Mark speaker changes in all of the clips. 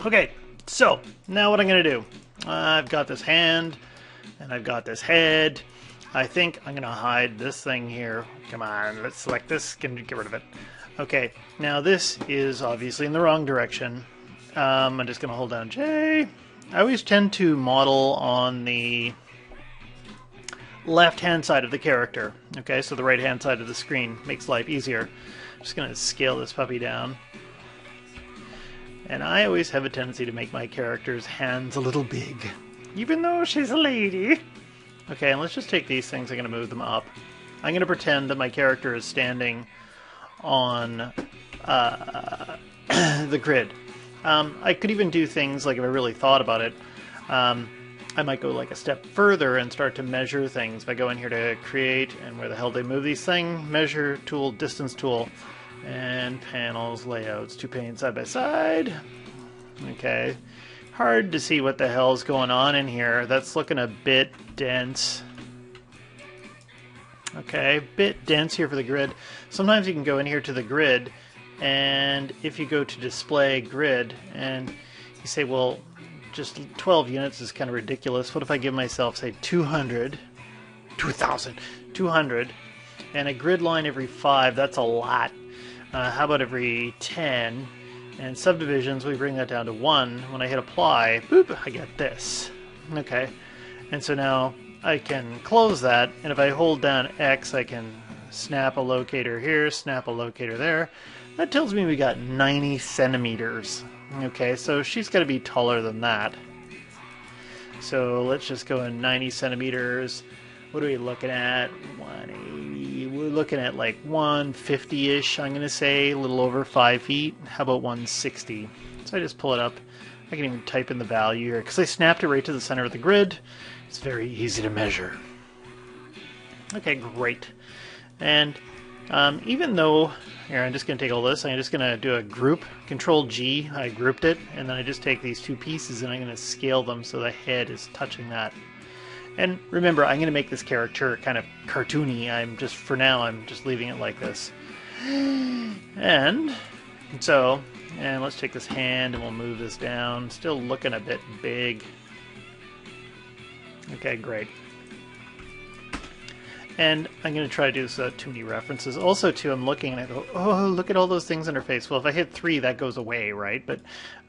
Speaker 1: Okay, so now what I'm going to do, I've got this hand and I've got this head. I think I'm going to hide this thing here. Come on, let's select this, get rid of it. Okay, now this is obviously in the wrong direction. I'm just going to hold down J. I always tend to model on the left-hand side of the character. Okay, so the right-hand side of the screen makes life easier. I'm just going to scale this puppy down. And I always have a tendency to make my character's hands a little big, even though she's a lady. Okay, and let's just take these things. I'm going to move them up. I'm going to pretend that my character is standing on the grid. I could even do things like, if I really thought about it, I might go like a step further and start to measure things. If I go in here to create, and where the hell do they move these things? Measure tool, distance tool, and panels, layouts, two panes side by side. Okay, hard to see what the hell's going on in here. That's looking a bit dense. Okay, bit dense here for the grid. Sometimes you can go in here to the grid, and if you go to display grid, and you say, well, just 12 units is kind of ridiculous. What if I give myself, say, 200, 2,000, 200, and a grid line every 5? That's a lot. How about every 10? And subdivisions, we bring that down to 1. When I hit apply, boop, I get this. Okay, and so now I can close that, and if I hold down X, I can snap a locator here, snap a locator there. That tells me we got 90 centimeters. Okay, so she's got to be taller than that. So let's just go in 90 centimeters. What are we looking at? 180. We're looking at like 150-ish, I'm going to say, a little over 5 feet. How about 160? So I just pull it up. I can even type in the value here, because I snapped it right to the center of the grid. It's very easy to measure. Okay, great. And even though, here, I'm just going to take all this, I'm just going to do a group, Control G, I grouped it, and then I just take these two pieces and I'm going to scale them so the head is touching that. And remember, I'm going to make this character kind of cartoony. For now, I'm just leaving it like this. And so, and let's take this hand and we'll move this down. Still looking a bit big. Okay, great. And I'm going to try to do this without too many references. Also, too, I'm looking and I go, oh, look at all those things in her face. Well, if I hit 3, that goes away, right? But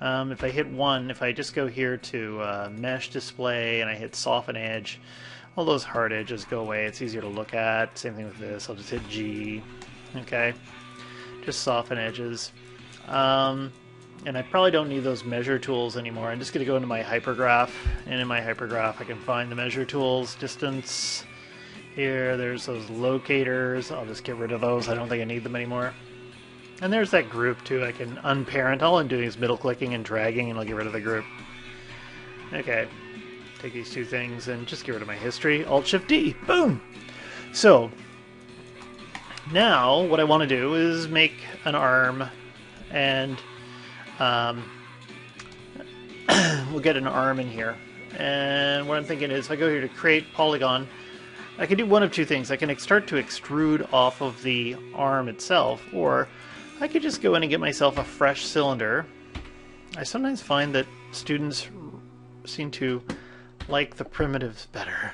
Speaker 1: if I hit 1, if I just go here to Mesh Display and I hit Soften Edge, all those hard edges go away. It's easier to look at. Same thing with this. I'll just hit G. Okay. Just soften edges. And I probably don't need those measure tools anymore. I'm just going to go into my hypergraph. And in my hypergraph, I can find the measure tools, distance. Here, there's those locators. I'll just get rid of those. I don't think I need them anymore. And there's that group, too. I can unparent. All I'm doing is middle-clicking and dragging, and I'll get rid of the group. Okay. Take these two things and just get rid of my history. Alt-Shift-D. Boom! So, now what I want to do is make an arm, and we'll get an arm in here. And what I'm thinking is, if I go here to Create Polygon, I can do one of two things. I can start to extrude off of the arm itself, or I could just go in and get myself a fresh cylinder. I sometimes find that students seem to like the primitives better.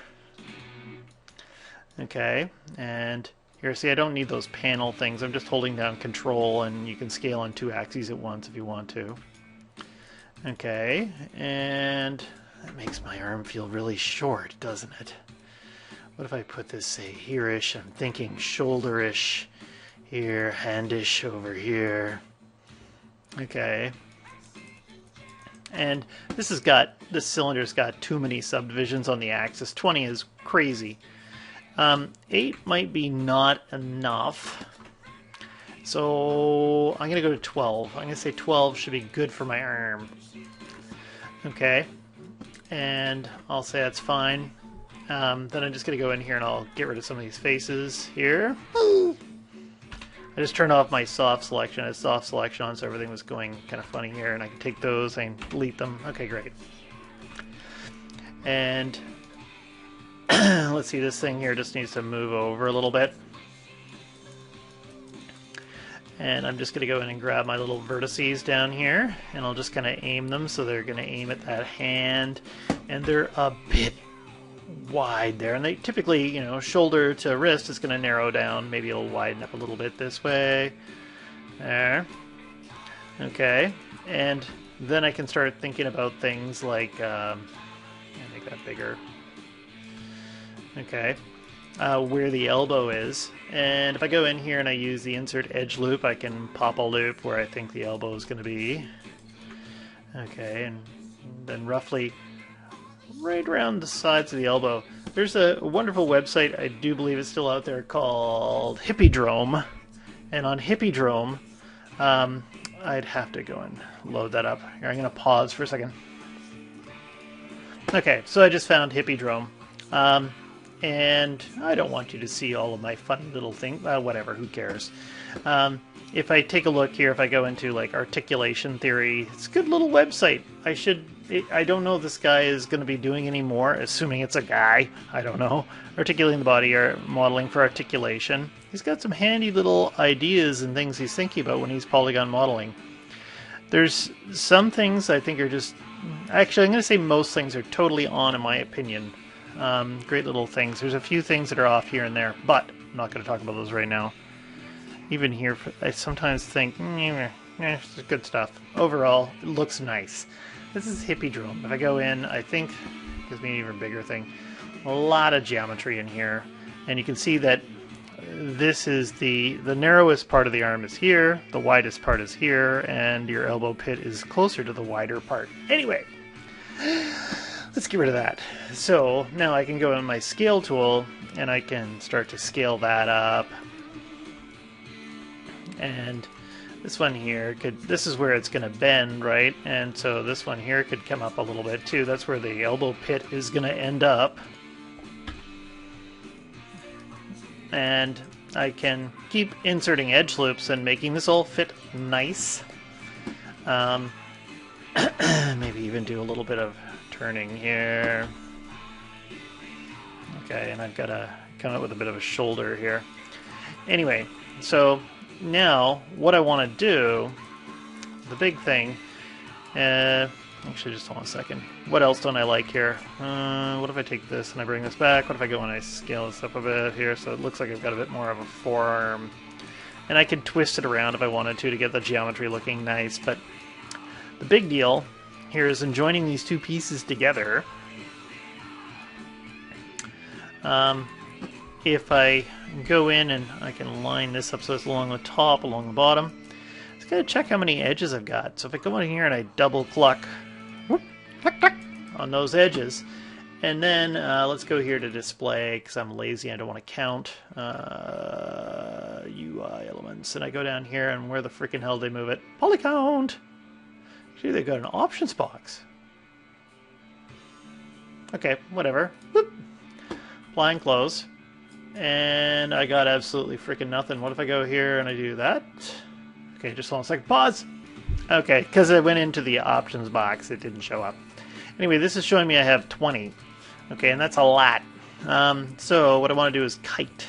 Speaker 1: Okay, and here, see, I don't need those panel things. I'm just holding down Control, and you can scale on 2 axes at once if you want to. Okay, and that makes my arm feel really short, doesn't it? What if I put this, say, here-ish? I'm thinking shoulder-ish here, hand-ish over here. Okay. And this cylinder's got too many subdivisions on the axis. 20 is crazy. 8 might be not enough. So I'm going to go to 12. I'm going to say 12 should be good for my arm. Okay. And I'll say that's fine. Then I'm just going to go in here and I'll get rid of some of these faces here. I just turned off my soft selection. I had soft selection on, so everything was going kind of funny here. And I can take those and delete them. Okay, great. And let's see, this thing here just needs to move over a little bit. And I'm just going to go in and grab my little vertices down here, and I'll just kind of aim them so they're going to aim at that hand. And they're a bit wide there, and they typically, you know, shoulder to wrist is going to narrow down. Maybe it'll widen up a little bit this way. There. Okay. And then I can start thinking about things like, make that bigger. Okay. Where the elbow is. And if I go in here and I use the insert edge loop, I can pop a loop where I think the elbow is going to be. Okay, and then roughly right around the sides of the elbow. There's a wonderful website, I do believe it's still out there, called Hippydrome. And on Hippydrome, I'd have to go and load that up. Here, I'm going to pause for a second. Okay, so I just found Hippydrome. And I don't want you to see all of my funny little things. Whatever, who cares? If I take a look here, if I go into like articulation theory, it's a good little website. I don't know if this guy is going to be doing any more, assuming it's a guy. I don't know. Articulating the body or modeling for articulation. He's got some handy little ideas and things he's thinking about when he's polygon modeling. There's some things I think are just... Actually, I'm going to say most things are totally on, in my opinion. Great little things. There's a few things that are off here and there, but I'm not going to talk about those right now. Even here, I sometimes think, it's good stuff. Overall, it looks nice. This is Hippydrome. If I go in, I think it gives me an even bigger thing. A lot of geometry in here, and you can see that this is the narrowest part of the arm is here, the widest part is here, and your elbow pit is closer to the wider part. Anyway. Let's get rid of that. So now I can go in my scale tool and I can start to scale that up. And this one here this is where it's going to bend, right? And so this one here could come up a little bit too. That's where the elbow pit is going to end up. And I can keep inserting edge loops and making this all fit nice. Maybe even do a little bit of turning here. Okay, and I've got to come up with a bit of a shoulder here. Anyway, so now what I want to do, the big thing, actually just hold on a second. What else don't I like here? What if I take this and I bring this back? What if I go and I scale this up a bit here so it looks like I've got a bit more of a forearm? And I could twist it around if I wanted to get the geometry looking nice, but the big deal here is in joining these two pieces together. If I go in and I can line this up so it's along the top, along the bottom, just gotta check how many edges I've got. So if I go in here and I double cluck, on those edges, and then let's go here to display because I'm lazy. I don't want to count UI elements, and I go down here and where the freaking hell did they move it? Polycount. See, they've got an options box. Okay, whatever. Boop. Apply and close. And I got absolutely freaking nothing. What if I go here and I do that? Okay, just hold on a second. Pause! Okay, because I went into the options box, it didn't show up. Anyway, this is showing me I have 20. Okay, and that's a lot. So what I want to do is kite.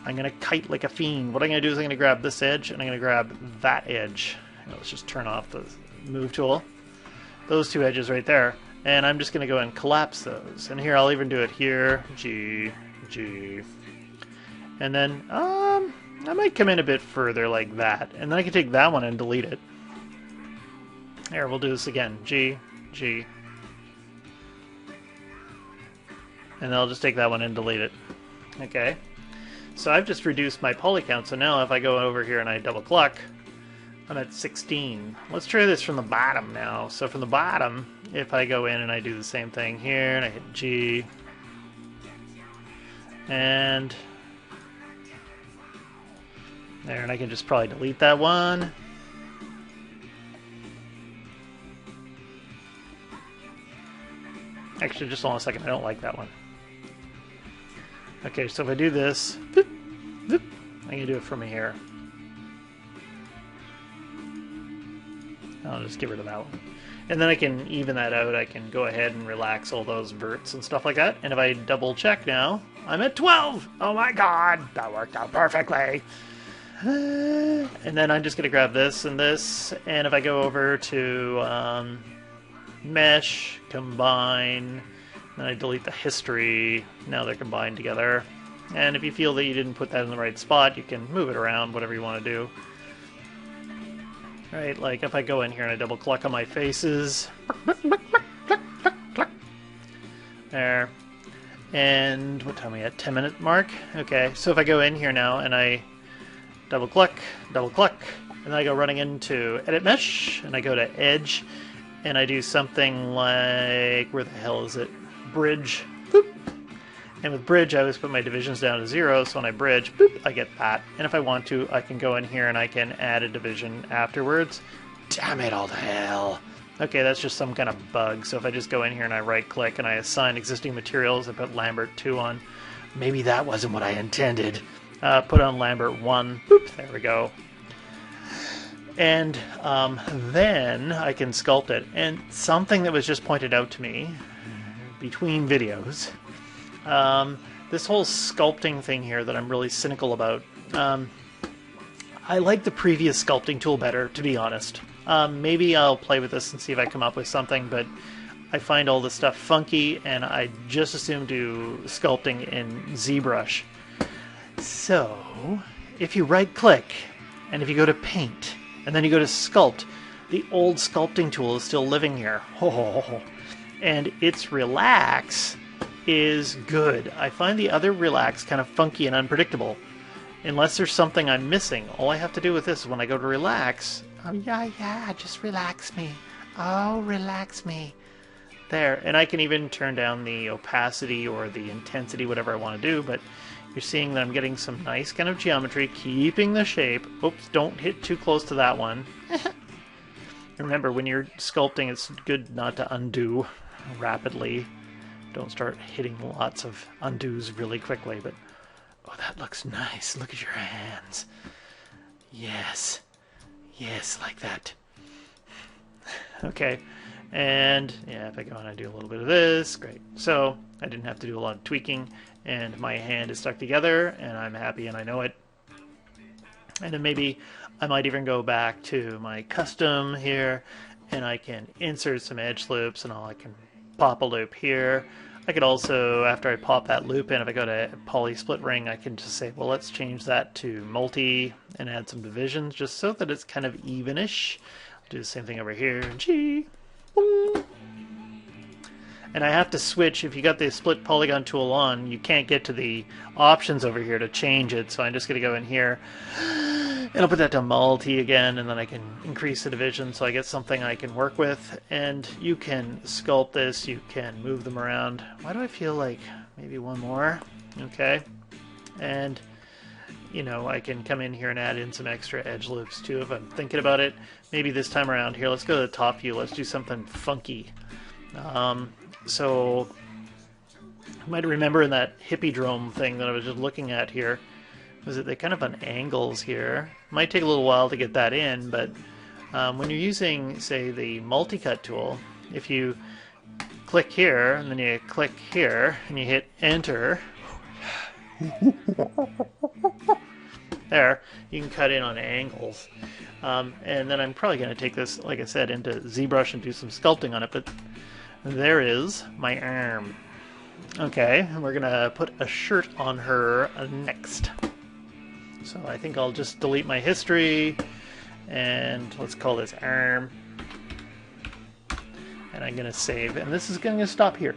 Speaker 1: I'm going to kite like a fiend. What I'm going to do is I'm going to grab this edge and I'm going to grab that edge. Let's just turn off the move tool. Those two edges right there. And I'm just going to go and collapse those. And here, I'll even do it here. G, G. And then, I might come in a bit further like that. And then I can take that one and delete it. Here, we'll do this again. G, G. And then I'll just take that one and delete it. Okay. So I've just reduced my poly count. So now if I go over here and I double cluck, I'm at 16. Let's try this from the bottom now. So from the bottom, if I go in and I do the same thing here, and I hit G, and there, and I can just probably delete that one. Actually, just hold on a second, I don't like that one. Okay, so if I do this, boop, boop, I can do it from here. I'll just get rid of that one. And then I can even that out. I can go ahead and relax all those verts and stuff like that. And if I double check now, I'm at 12! Oh my god! That worked out perfectly! And then I'm just going to grab this and this, and if I go over to Mesh, Combine, then I delete the history, now they're combined together. And if you feel that you didn't put that in the right spot, you can move it around, whatever you want to do. Right, like if I go in here and I double click on my faces, there. And what time are we at? 10-minute mark? Okay, so if I go in here now and I double click, and then I go running into Edit Mesh, and I go to Edge, and I do something like, where the hell is it? Bridge. Boop. And with Bridge, I always put my divisions down to 0, so when I bridge, boop, I get that. And if I want to, I can go in here and I can add a division afterwards. Damn it all to hell. Okay, that's just some kind of bug. So if I just go in here and I right-click and I assign existing materials, I put Lambert 2 on. Maybe that wasn't what I intended. Put on Lambert 1. Boop, there we go. And then I can sculpt it. And something that was just pointed out to me between videos, this whole sculpting thing here that I'm really cynical about, I like the previous sculpting tool better, to be honest. Maybe I'll play with this and see if I come up with something, but I find all this stuff funky, and I just assume do sculpting in Zbrush. So, if you right-click, and if you go to Paint, and then you go to Sculpt, the old sculpting tool is still living here. And its Relax is good. I find the other Relax kind of funky and unpredictable. Unless there's something I'm missing. All I have to do with this is when I go to Relax, oh yeah, just relax me. Oh, relax me. There, and I can even turn down the opacity or the intensity, whatever I want to do, but you're seeing that I'm getting some nice kind of geometry, keeping the shape. Oops, don't hit too close to that one. Remember, when you're sculpting, it's good not to undo rapidly. Don't start hitting lots of undos really quickly, but oh, that looks nice. Look at your hands. Yes. Yes, like that. Okay. And yeah, if I go and I do a little bit of this, great. So I didn't have to do a lot of tweaking, and my hand is stuck together, and I'm happy and I know it. And then maybe I might even go back to my custom here, and I can insert some edge loops, and I can pop a loop here. I could also, after I pop that loop in, if I go to poly split ring, I can just say, well, let's change that to multi and add some divisions just so that it's kind of evenish. Do the same thing over here. G. And I have to switch. If you got the split polygon tool on, you can't get to the options over here to change it. So I'm just going to go in here and I'll put that to multi again, and then I can increase the division so I get something I can work with. And you can sculpt this, you can move them around. Why do I feel like maybe one more? Okay. And you know, I can come in here and add in some extra edge loops too if I'm thinking about it. Maybe this time around here, let's go to the top view. Let's do something funky. So you might remember in that hippie-drome thing that I was just looking at here, was that they're kind of on angles here. Might take a little while to get that in, but when you're using, say, the multi-cut tool, if you click here, and then you click here, and you hit enter, there, you can cut in on angles. And then I'm probably going to take this, like I said, into ZBrush and do some sculpting on it, but there is my arm. Okay, and we're going to put a shirt on her next. So I think I'll just delete my history, and let's call this arm. And I'm going to save, and this is going to stop here.